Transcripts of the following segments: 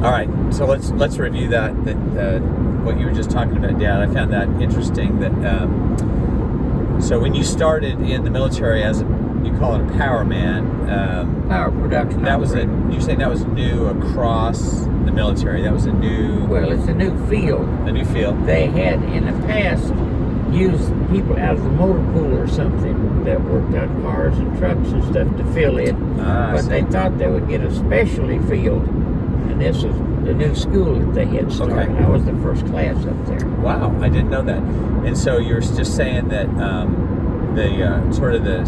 All right, so let's review that what you were just talking about, Dad. I found that interesting. That so when you started in the military as you call it a power man, Power production. that was you're saying that was new across the military. That was a new. Well, it's a new field. A new field. They had in the past used people out of the motor pool or something that worked on cars and trucks and stuff to fill in. But they thought they would get a specialty field, and this was the new school that they had started. Okay. I was the first class up there. Wow, I didn't know that. And so you're just saying that the sort of the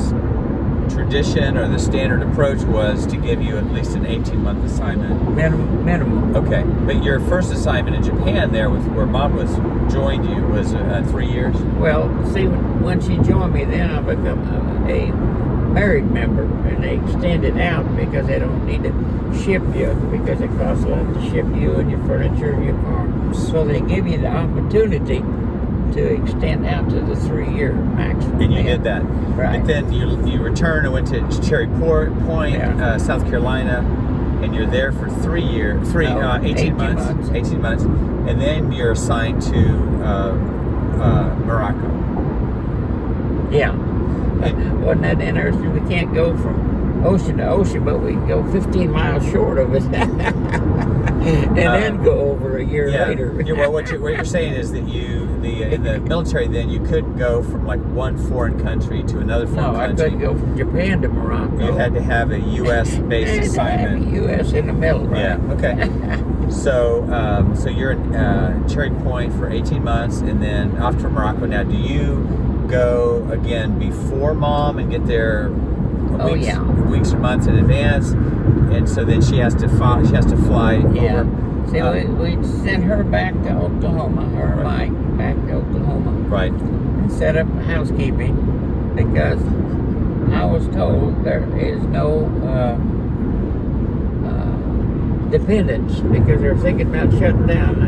tradition or the standard approach was to give you at least an 18-month assignment. Minimum. Okay, but your first assignment in Japan there with where Mom joined you was 3 years? Well, see, when she joined me, then I become a married member, and they extended out because they don't need to ship you because it costs a lot to ship you and your furniture and your car. So they give you the opportunity to extend out to the 3-year maximum. And you did that. Right. But then you returned and went to Cherry Point, Yeah. South Carolina, and you're there for 18 months. 18 months. And then you're assigned to Morocco. Yeah. Wasn't that interesting? We can't go from ocean to ocean, but we can go 15 miles short of it. and then go over a year later. Yeah, well, what you're saying is that in the military then you couldn't go from like one foreign country to another foreign country. No, I couldn't go from Japan to Morocco. You had to have a U.S.-based assignment. U.S. in the middle, right? Yeah, okay. So you're in Cherry Point for 18 months and then off to Morocco. Now, do you go again before Mom and get there weeks or months in advance? And so then she has to fly over. See, we sent her back to Oklahoma, her and Mike back to Oklahoma. Right. And set up housekeeping because I was told there is no dependence because they're thinking about shutting down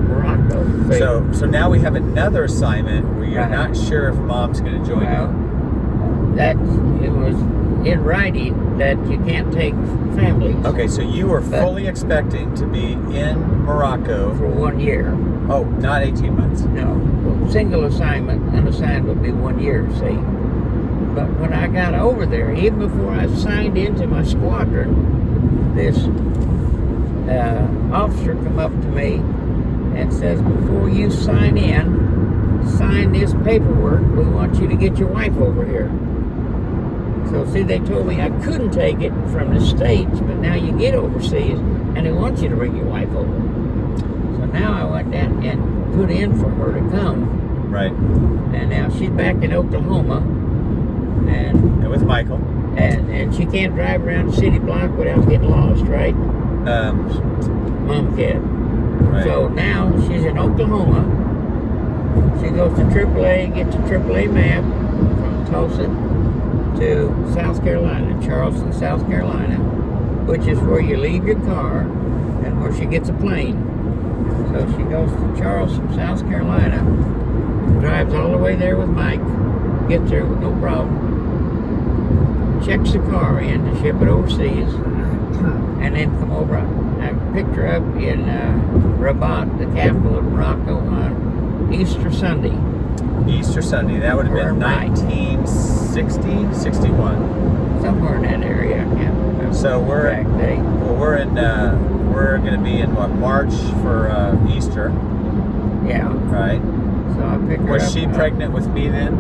Morocco. So now we have another assignment where you're not sure if Mom's going to join you. It was in writing that you can't take families. Okay, so you were fully expecting to be in Morocco for 1 year. Oh, not 18 months. No, single assignment, unassigned would be 1 year, see. But when I got over there, even before I signed into my squadron, this officer come up to me and says, before you sign this paperwork, we want you to get your wife over here. So, see, they told me I couldn't take it from the States, but now you get overseas, and they want you to bring your wife over. So now I went down and put in for her to come. Right. And now she's back in Oklahoma. And with Michael. And she can't drive around the city block without getting lost, right? Mom can't. Right. So now she's in Oklahoma. She goes to AAA, gets a AAA map from Tulsa to South Carolina, Charleston, South Carolina, which is where you leave your car and where she gets a plane. So she goes to Charleston, South Carolina, drives all the way there with Mike, gets there with no problem, checks the car in to ship it overseas, and then come over. I picked her up in Rabat, the capital of Morocco, on Easter Sunday. Easter Sunday, that would have been 1960, 61. Somewhere in that area, I can't remember. So we're going to be in March for Easter. Yeah. Right. So I picked her up. Was she pregnant with me then?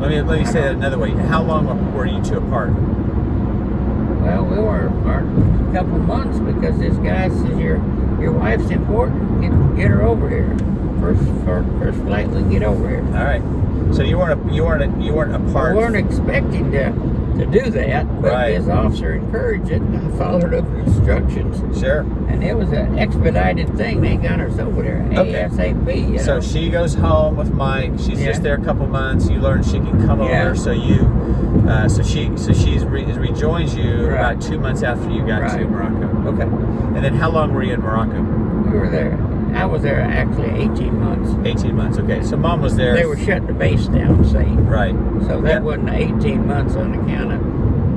Let me say that another way. How long were you two apart? Well, we were apart a couple months because this guy says your wife's important. Get her over here. First flight we can get over here. All right. So you weren't apart. We weren't expecting to do that, but his officer encouraged it, and I followed up the instructions. Sure. And it was an expedited thing. They got us over there ASAP. You know? So she goes home with Mike. She's just there a couple months. You learn she can come over. So she rejoins you about 2 months after you got to Morocco. Okay. And then how long were you in Morocco? We were there. I was there actually 18 months. 18 months, okay. So Mom was there. They were shutting the base down, see? Right. So that wasn't 18 months on account of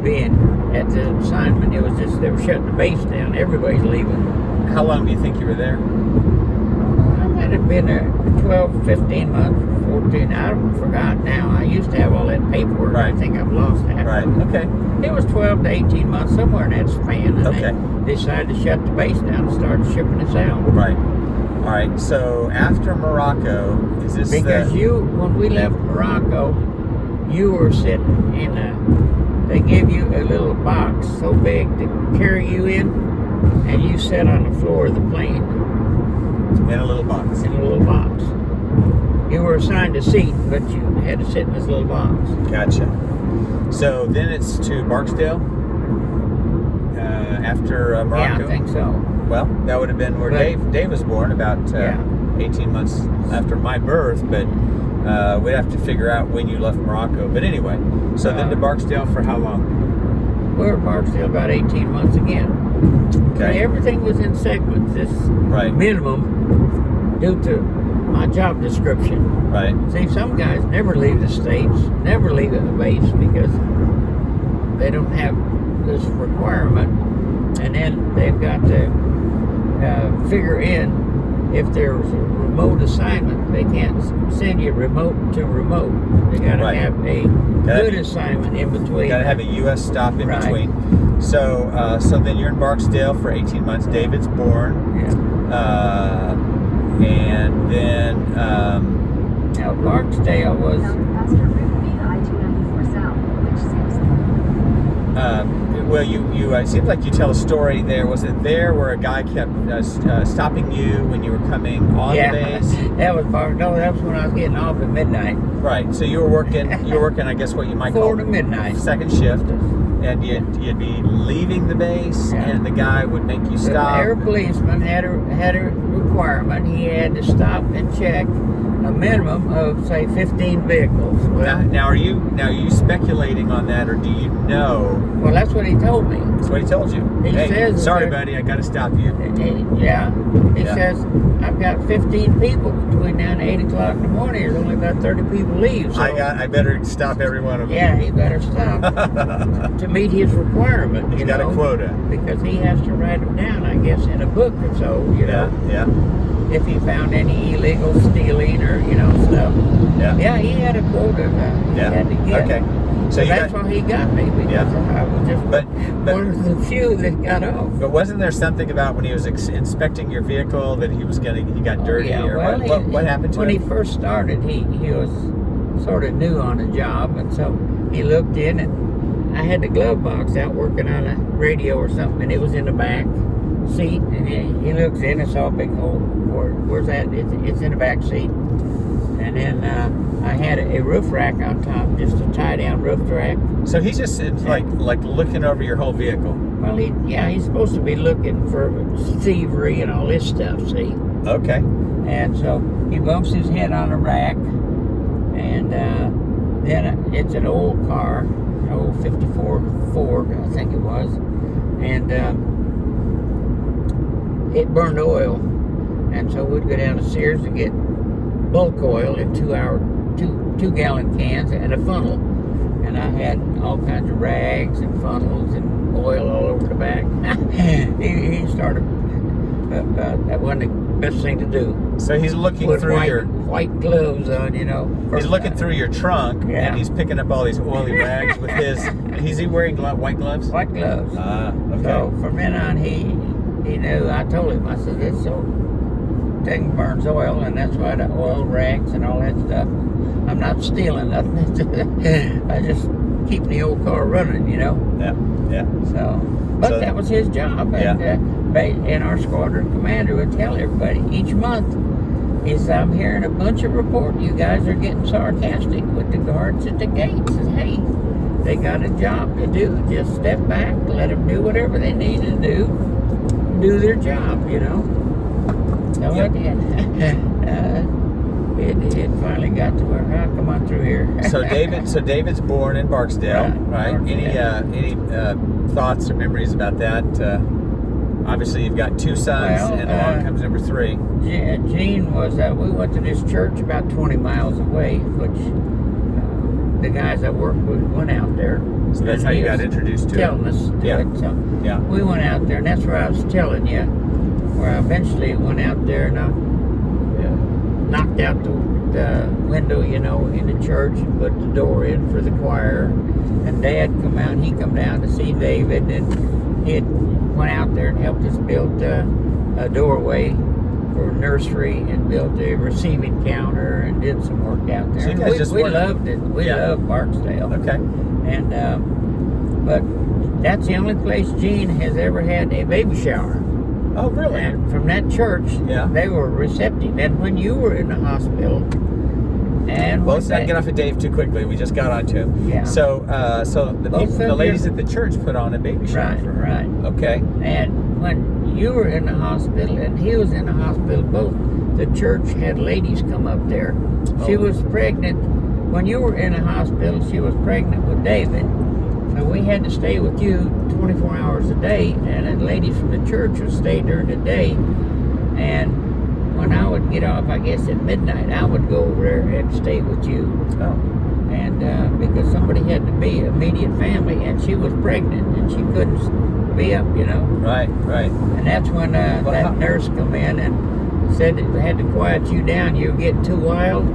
being at the assignment. It was just they were shutting the base down. Everybody's leaving. How long do you think you were there? I might have been there 12, 15 months, 14. I forgot now. I used to have all that paperwork. Right. I think I've lost that. Right. Okay. It was 12 to 18 months, somewhere in that span. And Okay. they decided to shut the base down and start shipping us out. Right. All right. So after Morocco, is this Because when we left Morocco, you were sitting in they gave you a little box so big to carry you in, and you sat on the floor of the plane in a little box? in a little box. You were assigned a seat, but you had to sit in this little box. Gotcha. So then it's to Barksdale after Morocco? Yeah, I think so. Well, that would have been where But- Dave was born, about Yeah. 18 months after my birth, but we'd have to figure out when you left Morocco. But anyway, so then to Barksdale for how long? We were at Barksdale about 18 months again. Okay. Everything was in segments. This Right. minimum due to my job description. Right. See, some guys never leave the States, never leave the base because they don't have this requirement. And then they've got to figure in if there's a remote assignment, they can't send you remote to remote. They got to Right. have a good assignment in between. Got to have a U.S. stop in Right. between. So, so then you're in Barksdale for 18 months. David's born, Yeah. and then Now, Barksdale was. well, you it seems like you tell a story there. Was it there where a guy kept stopping you when you were coming on the base? That was no, that was when I was getting off at midnight. Right. So you were working. I guess what you might 4 call to midnight. second shift, and you'd be leaving the base, Yeah. and the guy would make you The stop. air policeman had a requirement. He had to stop and check a minimum of, say, 15 vehicles. Now are you speculating on that, or do you know? Well, that's what he told me. That's what he told you. He Hey, says sorry, there- buddy, I got to stop you. He Yeah. says, I've got 15 people between now and 8 o'clock in the morning. There's only about 30 people leave. So, I better stop every one of them. yeah, he better stop to meet his requirement. He's you got know, a quota. because he has to write them down, I guess, in a book or so. You know, Yeah. if he found any illegal stealing or stuff. Yeah. Yeah, he had a quota that he Yeah. had to get. Okay. So So you that's got, why he got me, because Yeah. I was just but one of the few that got off. but wasn't there something about when he was inspecting your vehicle that he got dirty, Yeah, or well, what happened to when him? he first started, he was sort of new on the job, and so he looked in, and I had the glove box out working on a radio or something, and it was in the back seat, and he looks in and saw a big hole. Where's that? It's in the back seat. And then I had a roof rack on top, just a tie down roof rack. So he's just like looking over your whole vehicle. Well, he's supposed to be looking for thievery and all this stuff, see? Okay. And so he bumps his head on a rack, and then it's an old car, an old 54 Ford, I think it was, and it burned oil. And so we'd go down to Sears and get bulk oil in 2 gallon cans and a funnel. And I had all kinds of rags and funnels and oil all over the back. he started, that wasn't the best thing to do. So he's looking Put through white gloves on, He's looking through your trunk, Yeah. and he's picking up all these oily rags with his. Is he wearing white gloves? white gloves. Ah, okay. So from then on, he knew. I told him, I said, this thing burns oil, and that's why the oil rags and all that stuff. I'm not stealing nothing. I just keep the old car running, Yeah. So, but So- that was his job. And, and our squadron commander would tell everybody each month, I'm hearing a bunch of reports. You guys are getting sarcastic with the guards at the gates. Says, hey, they got a job to do. Just step back, let them do whatever they need to do their job, So Yep. I did. It finally got to where I come on through here. So David's born in Barksdale, right? Barksdale. Any thoughts or memories about that? Obviously, you've got 2 sons, Well, and along comes number 3. Gene was, we went to this church about 20 miles away, which the guys I worked with went out there. So that's how you got introduced to telling it. us to Yeah. it. So Yeah. we went out there, and that's where I was telling you, where I eventually went out there and I knocked out the window, you know, in the church and put the door in for the choir. And Dad come out, he come down to see David, and he went out there and helped us build a doorway for nursery and built a receiving counter and did some work out there. So you guys just we weren't- loved it. We Yeah. loved Barksdale. Okay. And but that's the only place Gene has ever had a baby shower. Oh, really? And from that church, Yeah. they were receptive. And when you were in the hospital, and Well, when let's not get off of Dave too quickly. We just got on to him. Yeah. So, so the Both people, of the ladies you- at the church put on a baby shower right, for her. right. Okay. And when you were in the hospital and he was in the hospital, both the church had ladies come up there. She Oh. was pregnant. When you were in the hospital, she was pregnant with David. So we had to stay with you 24 hours a day, and the ladies from the church would stay during the day. And when I would get off, I guess at midnight, I would go over there and stay with you. Oh. And because somebody had to be immediate family, and she was pregnant, and she couldn't be up, you know. Right. Right. And that's when Well, how- that nurse come in and said that they had to quiet you down. You were getting too wild.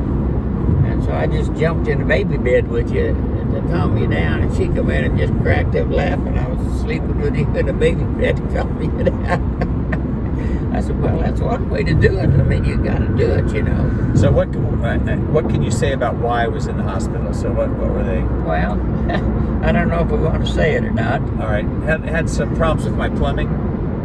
And so I just jumped in the baby bed with you to calm you down. And she come in and just cracked up laughing. I was sleeping with you in the baby bed to calm you down. I said, well, that's one way to do it. I mean, you got to do it, you know. So what can you say about why I was in the hospital? So what were they? Well, I don't know if we want to say it or not, All right. Had some problems with my plumbing.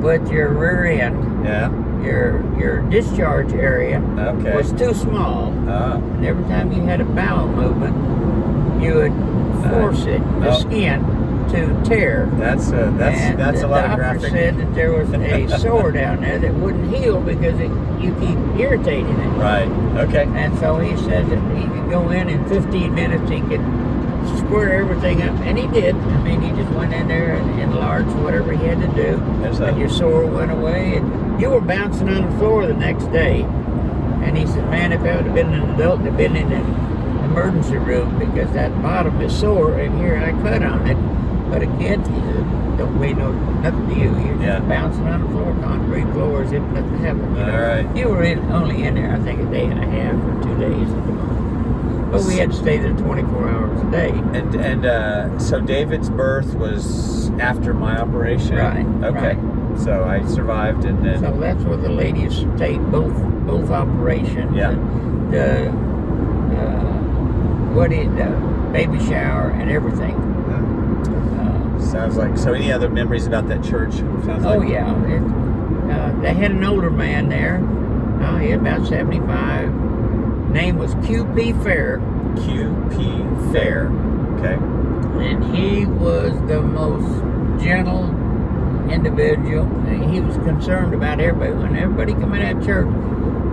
but your rear end, Yeah. your discharge area Okay. was too small. Ah. And every time you had a bowel movement, you would force the oh. skin to tear. That's And a lot of the doctor graphic. said that there was a sore down there that wouldn't heal because you keep irritating it. Right. Okay. And so he said that he could go in 15 minutes, he could square everything up, and he did. I mean, he just went in there and enlarged whatever he had to do, There's and your sore went away, and you were bouncing on the floor the next day. And he said, man, if I would have been an adult, I'd have been in an emergency room because that bottom is sore, and here I cut on it. But a kid, he said, don't mean nothing to you. You're Yeah. just bouncing on the floor, concrete floor, as if nothing happened. You know? All right. You were only in there, I think, a day and a half or 2 days at the most. But we had to stay there 24 hours a day. And so David's birth was after my operation. Right, Okay. right. So I survived, and then So that's where the ladies stayed both operations. Yeah. And baby shower and everything. sounds like. So any other memories about that church? Sounds Oh like, yeah, they had an older man there. Oh, he had about 75. Name was QP Fair, QP Fair. Okay. and he was the most gentle individual. And he was concerned about everybody. When everybody come in that church,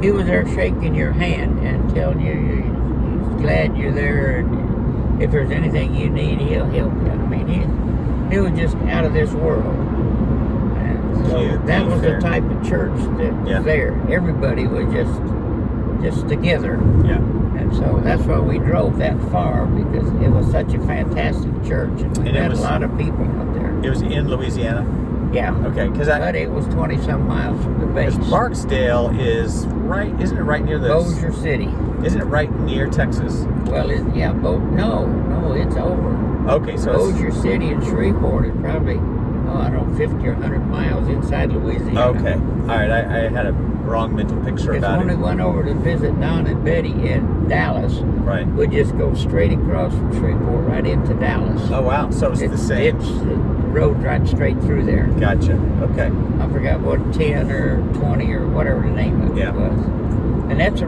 he was there shaking your hand and telling you he's glad you're there, and if there's anything you need, he'll help you. I mean, he was just out of this world. And so QP that was Fair. the type of church that Yeah. was there. Everybody was just together. Yeah. And so that's why we drove that far, because it was such a fantastic church, and we And it met was- a lot of people out there. It was in Louisiana. Yeah. Okay. Because But it was 20-some miles from the base. Barksdale is right. Isn't it right near the? Bossier City. Isn't it right near Texas? Well, no, it's over. Okay. So it's, Bossier City and Shreveport is probably, I don't know, 50 or 100 miles inside Louisiana. okay. All right. I had a wrong mental picture Because about when we it. went over to visit Don and Betty in Dallas, Right. we just go straight across from Shreveport right into Dallas. Oh wow. So it's the same. It's the road right straight through there. Gotcha. Okay. I forgot what 10 or 20 or whatever the name of it Yeah. was. And that's a